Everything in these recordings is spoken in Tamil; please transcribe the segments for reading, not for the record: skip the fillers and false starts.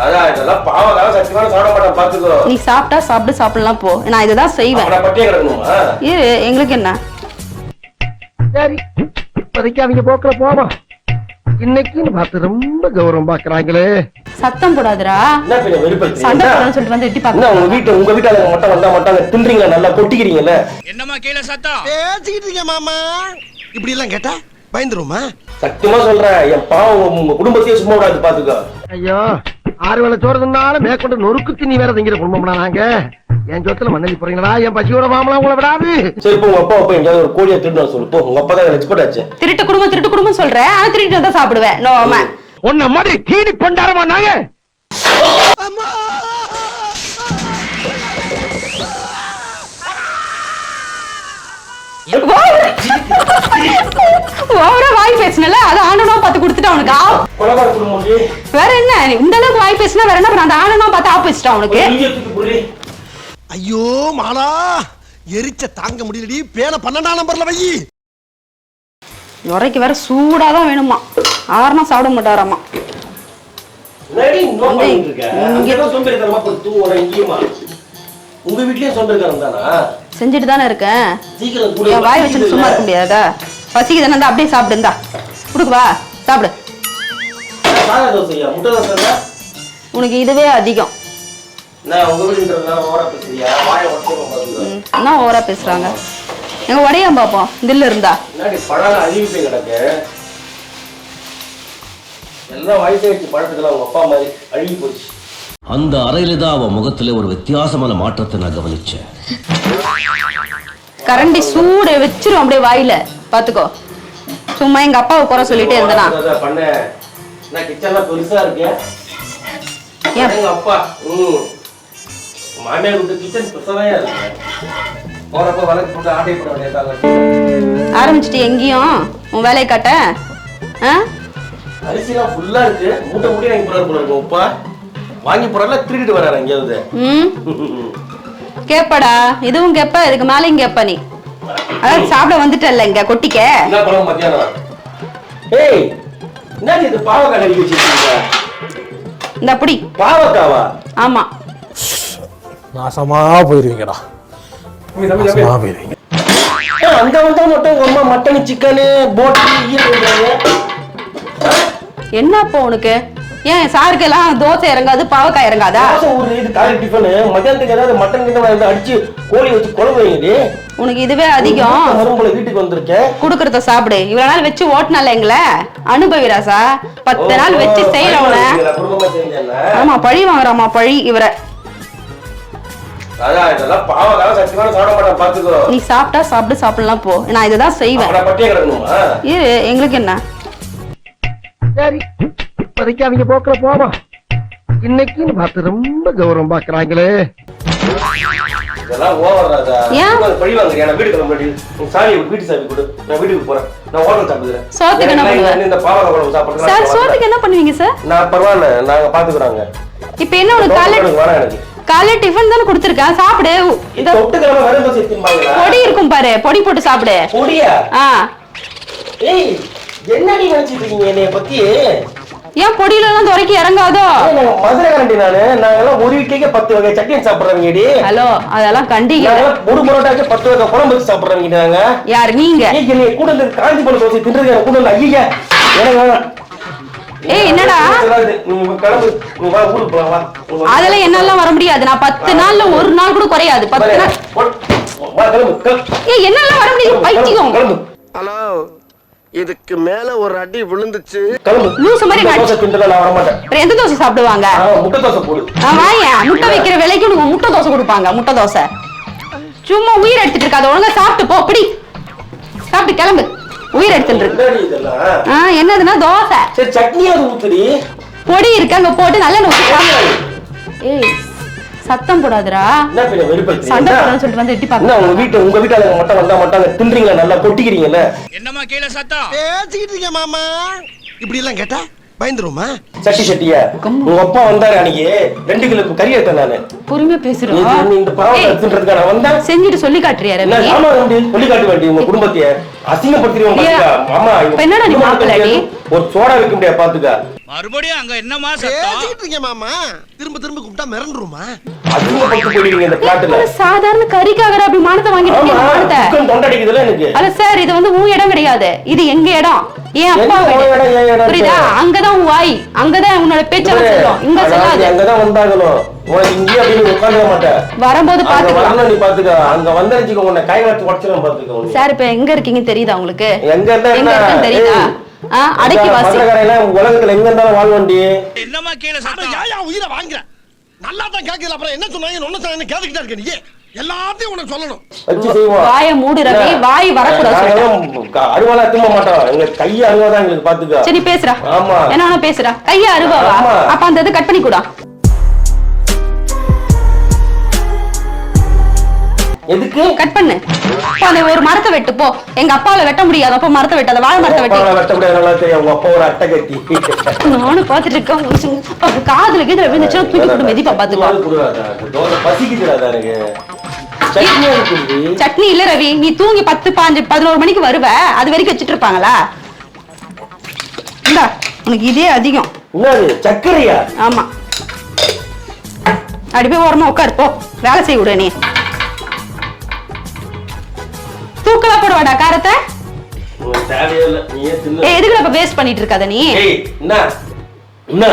அதான் இதெல்லாம் பாவக்காக சத்தியமான சாப்பிட மாட்டேன் பாத்துக்கோ. நீ சாப்பிட்டா சாப்பிட்டு சாப்பிடலாம் போ, நான் இதுதான் செய்வேன். பட்டியே கிடக்கணுமா? எங்களுக்கு என்ன சரி, இப்போதைக்கு அவங்க போக்குல போவோம். இன்னைக்குன்னு பார்த்து ரொம்ப கௌரவம் பாக்குறாங்களே. சத்தம் போடாதடா. என்ன பின்ன வெறுப்பேத்தி சண்டை போடணும்னு சொல்லிட்டு வந்து எட்டி பாக்க. உங்க வீட்டால மட்டும் வந்தா மாட்டாங்க, தின்றீங்களா, நல்லா கொட்டிக்கிறீங்கல்ல. என்னமா கீழே சத்தம் பேசிக்கிட்டு இருக்க மாமா. இப்படி எல்லாம் கேட்டா பயந்துருமா? சத்தியமா சொல்றேன், என் பாவம் உங்க குடும்பத்தையே சும்மா விடாது பாத்துக்கோ. ஐயோ, 6 வேளை சோறுனால மேற்கொண்டு நொறுக்கு திணி வேற திங்கிற குடும்பம்னா நாங்க. என் சொத்துல மண்ணலி போறீங்களா? என் பசியோட மாமலாம் உங்களை விடாது. சரி, இப்போ உங்க அப்பா எங்கேயாவது ஒரு கோழியை திருட்டு சொல்லு போ. உங்க அப்பா தான் எக்ஸ்பர்ட் ஆச்சு. திருட்டு குடும்பம் சொல்றேன், ஆனா திருட்டு வந்தா சாப்பிடுவேன். நோமா உன்ன மாதிரி தீனி கொண்டாரமா நாங்க. வாய் பேசினல அது ஆனனா பார்த்து கொடுத்துட்டு அவனுக்கு வேற என்ன? இந்த அளவுக்கு வாய் பேசினா வேற என்ன? அந்த ஆனனா பார்த்து ஆப் வச்சுட்டான் அவனுக்கு. ஐயோ மாலா, எரிச்ச தாங்க முடியலடி. பேன 12ஆம் நம்பர்ல வை. உரைக்கு வேற சூடாதான் வேணுமா, ஆறுனா சாப்பிட மாட்டாராமா. உங்க வீட்லயே சொந்தக்காரன் தானா? செஞ்சுட்டு தானே இருக்கேன். என் வாய் வச்சுட்டு சும்மா இருக்க முடியாதா? பசிக்கு தானே, அப்படியே சாப்பிடுந்தா குடுக்குவா, சாப்பிடு. உனக்கு இதுவே அதிகம். என்ன ஓவரா பேசுறாங்க? எங்க உடையாம பாப்போம் தில்ல இருந்தா. அந்த அறையில தான் அவன் முகத்துல ஒரு வித்தியாசமான மாற்றத்தை நான் கவனிச்சேன். கரண்டி சூட வச்சிரும் அப்படியே வாயில, பாத்துக்கோ. சும்மா எங்க அப்பாவை குறை சொல்லிட்டே இருந்தனா. ஆரம்பிச்சுட்டு எங்கேயும் உன் வேலையை காட்ட. அரிசிலாம் ஃபுல்லா இருக்கு, மூட்டை மூட்டை வாங்கி போறாரு போல இருக்கு. உப்பா வாங்கி போறால திருடிட்டு வராரு எங்கேயாவது. கேப்படா, இதுவும் கேப்ப, இதுக்கு மேலையும் கேப்ப. நீ அதாவது சாப்பிட வந்துட்டல்ல இங்க கொட்டிக்க. என்ன குழம்பு மத்தியானம்? ஏய், என்ன இது பாவக்காய் கறி வச்சிருக்கீங்க? இந்த அப்படி பாவக்காவா? ஆமா. நாசமா போயிருவீங்கடா. நாசமா போயிருவீங்க. அங்க வந்தா மட்டும் உங்க அம்மா மட்டன் சிக்கனு போட்டு என்ன அப்போ உனக்கு? ஏன் சாருக்கு எல்லாம் தோசை இறங்காது, பாவக்காய் இறங்காதா? மத்தியானத்துக்கு ஏதாவது மட்டன் அடிச்சு கோழி வச்சு குழம்பு வைங்க. உனக்கு இதுவே அதிகம். வீட்டுக்கு வந்திருக்கேன், குடுக்கறத சாப்பிடு. இவ்வளவு நாள் வச்சு ஓட்டினால எங்களை அனுபவிராசா. 10 நாள் வச்சு செய்யறவன. ஆமா, பழி வாங்குறாமா, பழி இவரை. நீ சாப்பிட்டா சாப்பிட்டு சாப்பிடலாம் போ, நான் இதுதான் செய்வேன். எங்களுக்கு என்ன? சரி, இப்போதைக்கு அவங்க போக்குல போவோம். இன்னைக்குன்னு பார்த்து ரொம்ப கௌரவம் பாக்குறாங்களே. சோத்துக்கு என்ன பண்ணுவீங்க சார்? நான் பரவாயில்ல, நாங்க பாத்துக்கிறோங்க. இப்ப என்ன உனக்கு காலை டிஃபன் தானே கொடுத்திருக்கேன், சாப்பிடு. பொடி இருக்கும் பாரு, பொடி போட்டு சாப்பிடு. பொடியா? என்ன நீ நினைச்சிட்டு இருக்கீங்க என்னைய பத்தி? ஏன் பொடியில எல்லாம் துறைக்கு இறங்காதோ? மதுரை நானு, நாங்கெல்லாம் ஒரு வீட்டுக்கே 10 வகை சட்னி சாப்பிடுறவங்க. ஹலோ, அதெல்லாம் கண்டிக்க. ஒரு பரோட்டாக்கு 10 வகை குழம்பு வச்சு சாப்பிடுறவங்க நாங்க. யார் நீங்க? கூட இருந்து காஞ்சி போன தோசை தின்றது கூட இல்ல. ஐயா என்னடா அதெல்லாம் என்னால வர முடியாது. நான் 10 நாள்ல ஒரு நாள் கூட குறையாது. 10 நாள் என்னால வர முடியாது. பைத்தியம். ஹலோ, இதுக்கு மேல ஒரு அடி விழுந்துச்சு. லூசு மாதிரி எந்த தோசை சாப்பிடுவாங்க? முட்டை தோசை போடு. வாயா, முட்டை வைக்கிற விலைக்கு உனக்கு முட்டை தோசை கொடுப்பாங்க. முட்டை தோசை சும்மா உயிர் எடுத்துட்டு இருக்காது. ஒழுங்கா சாப்பிட்டு போ. அப்படி சாப்பிட்டு கிளம்பு. உயிர் எடுத்துட்டு இருக்கு. என்னதுன்னா தோசை. சட்னியாவது ஊத்துடி. பொடி இருக்கு அங்க போட்டு நல்ல. ஏய், சத்தம் போடாதடா. சண்டை போடணும்னு சொல்லிட்டு வந்து எட்டி பாக்க. உங்க வீட்டால மட்டும் வந்தா மாட்டாங்க, தின்றீங்களா, நல்லா கொட்டிக்கிறீங்கல்ல. என்னமா கீழே சத்தம் பேசிக்கிட்டு இருக்க மாமா. இப்படி எல்லாம் கேட்டா பயந்துருமா? சட்டியா உங்க அப்பா வந்தாரு அன்னைக்கு 2 கிலோ கறி எடுத்தேன் நானு. பொறுமையா பேசுறோம். இந்த பாவத்துன்றதுக்கு நான் வந்தா செஞ்சுட்டு சொல்லி காட்டுறியா? ஆமா, சொல்லி காட்ட வேண்டிய உங்க குடும்பத்தையே அசிங்கப்படுத்துறீங்க. என்னடா நீ மாப்பிள்ளை? ஒரு சோடா வைக்க முடியாது பாத்துக்க. மறுபடியும் அங்க என்னமா சத்தம்? பேசிக்கிட்டு இருக்கேன் மாமா. திரும்ப திரும்ப கூப்பிட்டா மிரண்டுருமா? அதுவும் பட்டு போயிடுவீங்க இந்த பிளாட்ல. ஒரு சாதாரண கறிக்காக அப்படி மானத்தை வாங்கிட்டு இருக்கீங்க, மானத்தை. தொண்டடிக்குதுல எனக்கு. அல்ல சார், இது வந்து உன் இடம் கிடையாது, இது எங்க இடம். ஏன் அப்பா வீடு. புரியுதா? அங்கதான் உன் வாய், அங்கதான் உன்னோட பேச்செல்லாம் சொல்லும், இங்க சொல்லாது. அங்கதான் வந்தாகணும். உனக்கு இங்கே அப்படின்னு உட்கார்ந்துக்க மாட்டேன். வரும்போது பாத்துக்கலாம். நீ பாத்துக்க. அங்க வந்தடிச்சுக்க உன்னை கை காத்து உடச்சிடும் பாத்துக்க. சார் இப்ப எங்க இருக்கீங்க தெரியுதா உங்களுக்கு? எங்க இருக்குன்னு தெரியுதா? அடக்கி வாசி. உலகத்துல எங்க இருந்தாலும் வாழ்வண்டி. என்னமா கீழே சத்தம்? யாயா உயிரை வாங்குற? நல்லா தான் கேட்கல, அப்புறம் என்ன சொன்னாங்க ஒண்ணு சொன்ன கேட்டுக்கிட்டே இருக்க நீ. எல்லாத்தையும் உனக்கு சொல்லணும். வச்சு செய்வோம். வாயை மூடு ரவி, வாய் வரக்கூடாது. அருவாளா திரும்ப மாட்டோம். எங்க கைய அருவாதான் எங்களுக்கு பாத்துக்க. சரி பேசுறா. ஆமா. என்ன பேசுறா? கைய அருவாவா? அப்ப அந்த இது கட் பண்ணி கூடா. எதுக்கு கட் பண்ணு. அந்த ஒரு மரத்தை வெட்டு போ. எங்க அப்பால வெட்ட முடியாது, அப்ப மரத்தை வெட்டாத, வாழை மரத்தை வெட்டி. வெட்ட முடியாது, நல்லா தெரியும். உங்க அப்பா ஒரு அட்டை கட்டி. நானும் பாத்துட்டு இருக்கேன். காதுல கீதுல விழுந்துச்சுன்னா தூக்கி போட்டு மெதிப்பா பாத்துக்கோ. பசிக்குதுடா எனக்கு. சட்னி இல்ல ரவி, நீ தூங்கி 10, 5, 11 மணிக்கு வருவ, அது வரைக்கும் வச்சிட்டு இருப்பாங்களா? இந்தா உனக்கு இதே அதிகம். என்னது சக்கரையா? ஆமா, அடி போய் ஓரமா உட்காரு போ, வேலை செய்ய விடு. நீ தூக்கலா போடுவாடா காரத்தை. தேவையில்லை, நீயே தின்னு. எதுக்கு அப்ப வேஸ்ட் பண்ணிட்டு இருக்காத நீ? என்ன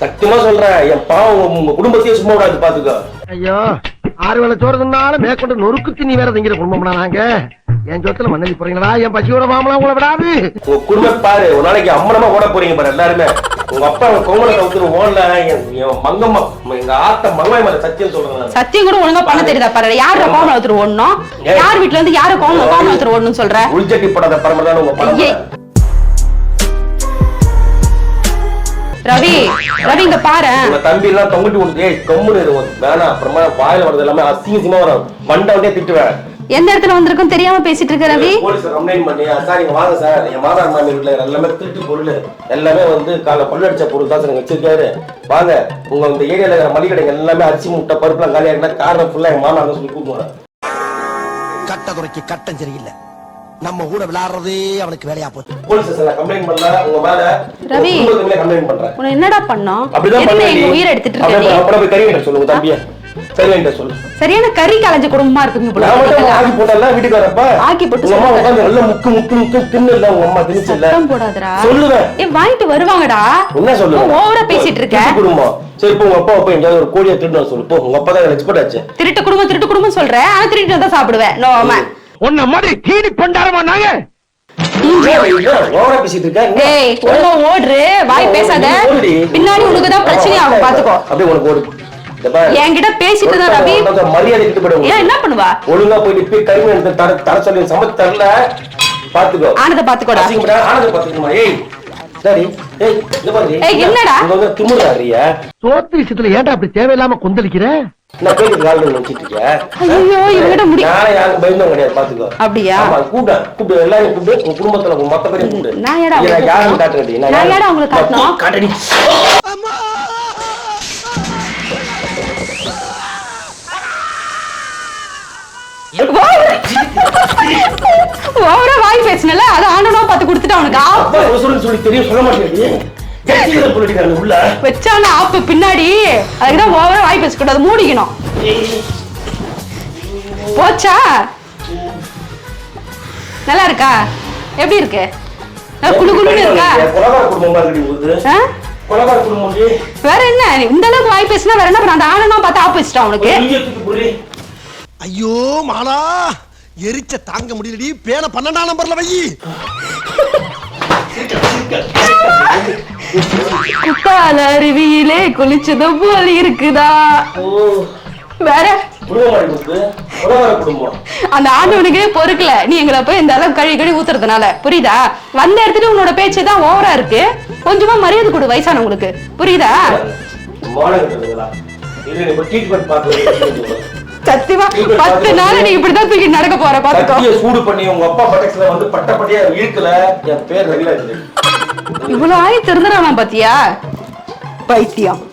சத்தியமா சொல்றேன், என் பாவம் உங்க குடும்பத்தையே சும்மா விடாது பாத்துக்கோ. ஐயோ, 6 வேளை சோறு தின்னாலும் மேற்கொண்டு நொறுக்கு தின்னி வேற திங்கிற குடும்பம்னா நாங்க. என் சொத்துல மண்ணலி போறீங்களா? என் பசியோட மாமலாம் உங்களை விடாது. உங்க குடும்பம் பாரு, ஒரு நாளைக்கு அம்மனமா ஓட போறீங்க பாரு எல்லாருமே. உங்க அப்பா கோமலை கவுத்துரு ஓடல. என் மங்கம்மா, எங்க ஆத்த மங்காய் மேல சத்தியம் சொல்றேன். சத்தியம் கூட ஒழுங்கா பண்ண தெரியுதா பாரு? யாரு கோமலை ஒருத்தர் ஓடணும்? யார் வீட்டுல இருந்து யாரு கோமலை ஒருத்தர் ஓடணும் சொல்ற? உள்ஜட்டி போடாத பரம்பரை உங்க பரம்பரை. ரவி, ரவி இங்க பாரு. உங்க தம்பி எல்லாம் தொங்கிட்டு வந்து கம்முன்னு வேணாம். அப்புறமா வாயில வரது எல்லாமே அசிங்கமா வரும். மண்டை வந்து திட்டுவேன். எந்த இடத்துல வந்திருக்கும் தெரியாம பேசிட்டு இருக்க ரவி. போலீஸ் கம்ப்ளைண்ட் பண்ணி, சார் இங்க வாங்க சார், என் மாமனார் மாமி வீட்டுல எல்லாமே திருட்டு பொருள், எல்லாமே வந்து கால கொள்ளடிச்ச பொருள் தான் சார் வச்சிருக்காரு. வாங்க, உங்க இந்த ஏரியால இருக்கிற மளிகை கடைங்க எல்லாமே அரிசி முட்டை பருப்புலாம் காலியா இருந்தா காரணம் ஃபுல்லா என் மாமனார் சொல்லி கூப்பிடுவாங்க. கட்ட குறைக்கு கட்டம் சரியில்லை, நம்ம கூட விளையாடுறதே அவனுக்கு வேலையா போச்சு. போலீஸ் ஸ்டேஷன்ல கம்ப்ளைண்ட் பண்ணல, உங்க மேல ரவி கம்ப்ளைண்ட் பண்றேன். உன்னை என்னடா பண்ணோம்? அப்படிதான் பண்ணி எங்க உயிரை எடுத்துட்டு இருக்க நீ? அப்புறம் போய் கறிகிட்ட சொல்லுங்க தம்பிய. சரிங்க சொல்லு. சரியான கறி கலஞ்ச குடும்பமா இருக்குங்க போல. நான் மட்டும் ஆக்கி போட்டல வீட்டுக்கு வரப்ப. ஆக்கி போட்டு உங்க அம்மா உட்கார்ந்து நல்ல முக்கு முக்கு முக்கு தின்னல. உங்க அம்மா தின்னுச்சல. சத்தம் போடாதடா. சொல்லுவேன். வாங்கிட்டு வருவாங்கடா. என்ன சொல்லுங்க? ஓவரா பேசிட்டு இருக்க. குடும்பம். சரி போ, உங்க அப்பா போய் எங்கயாவது ஒரு கோழியை திருட்டு சொல்லு போ. உங்க அப்பா தான் எக்ஸ்பர்ட் ஆச்சு. திருட்டு குடும்பம் சொல்ற. ஆனா திருட்டு வந்தா சாப்பிடுவேன். நோமா. உன்ன மாதிரி தீனி பண்டாரமா நாங்க. ஓவரா பேசிட்டு இருக்க. டேய் ஒழுங்கா ஓடுற, வாய் பேசாத. பின்னாடி உனக்கு தான் பிரச்சனை ஆகும் பாத்துக்கோ. அப்படியே உனக்கு ஓடு. என்கிட்ட பேசிட்டு தான் ரவி. மரியாதை கிட்ட போடு. என்ன பண்ணுவா? ஒழுங்கா போய் இப்ப கறிமீன் எடுத்து தர சொல்லி சமைச்சு தரல பாத்துக்கோ. ஆனத பாத்துக்கோடா. ஆனத பாத்துக்கோமா. ஏய் சரி. ஏய் இங்க பாரு. ஏய் என்னடா? உங்க திமுறாரியா? சோத்து விஷயத்துல ஏன்டா அப்படி தேவையில்லாம கொந்தளிக்கிற? நான் பேருக்கு கால் பண்ணி நினைச்சிட்டு இருக்கேன். ஐயோ இவங்கிட்ட முடி. நான் யாருக்கு பயந்தவங்க கிடையாது பாத்துக்கோ. அப்படியா? ஆமா கூப்பிடு எல்லாரும் கூப்பிடு. உங்க குடும்பத்துல உங்க மொத்த பேரையும் கூப்பிடு. நான் ஏடா யாரும் காட்டுறேன். நான் ஏடா உங்களுக்கு காட்டணும்? காட்டடி. ஓவரா வாய் பேசுனல, அது ஆண்டனோ பார்த்து கொடுத்துட்டு அவனுக்கு ஆப்பு. சொல்லி தெரியும் சொல்ல மாட்டேன். உள்ள வச்சான ஆப்பு பின்னாடி. அதுக்குதான் ஓவரா வாய் பேச கூடாது, மூடிக்கணும். போச்சா? நல்லா இருக்கா? எப்படி இருக்கு? குளு குளுன்னு இருக்கா? வேற என்ன இந்த அளவுக்கு வாய் பேசினா வேற என்ன பண்ண? அந்த ஆண்டனோ பார்த்து ஆப்பு வச்சுட்டான் அவனுக்கு. ஐயோ மாலா, எரிச்ச தாங்க முடியலடி. பேன 12ஆம் நம்பர்ல வை. குத்தால அருவியிலே குளிச்சது போல இருக்குதா? வேற அந்த ஆண்டவனுக்கு பொறுக்கல. நீ எங்களை போய் இந்த அளவுக்கு கழி ஊத்துறதுனால புரியுதா? வந்த இடத்துல உன்னோட பேச்சு தான் ஓவரா இருக்கு. கொஞ்சமா மரியாதை கொடு வயசானவங்களுக்கு, புரியுதா? சத்தியமா 10 நாள் நீ இப்படிதான் தூக்கி நடக்க போற பாத்துக்கோ. சூடு பண்ணி உங்க அப்பா பட்டக்ஸ்ல வந்து பட்டப்படியா இழுக்கல. என் பேர் ரவிராஜ். இவ்வளவு ஆயி திருந்துறானா பாத்தியா? பைத்தியம்.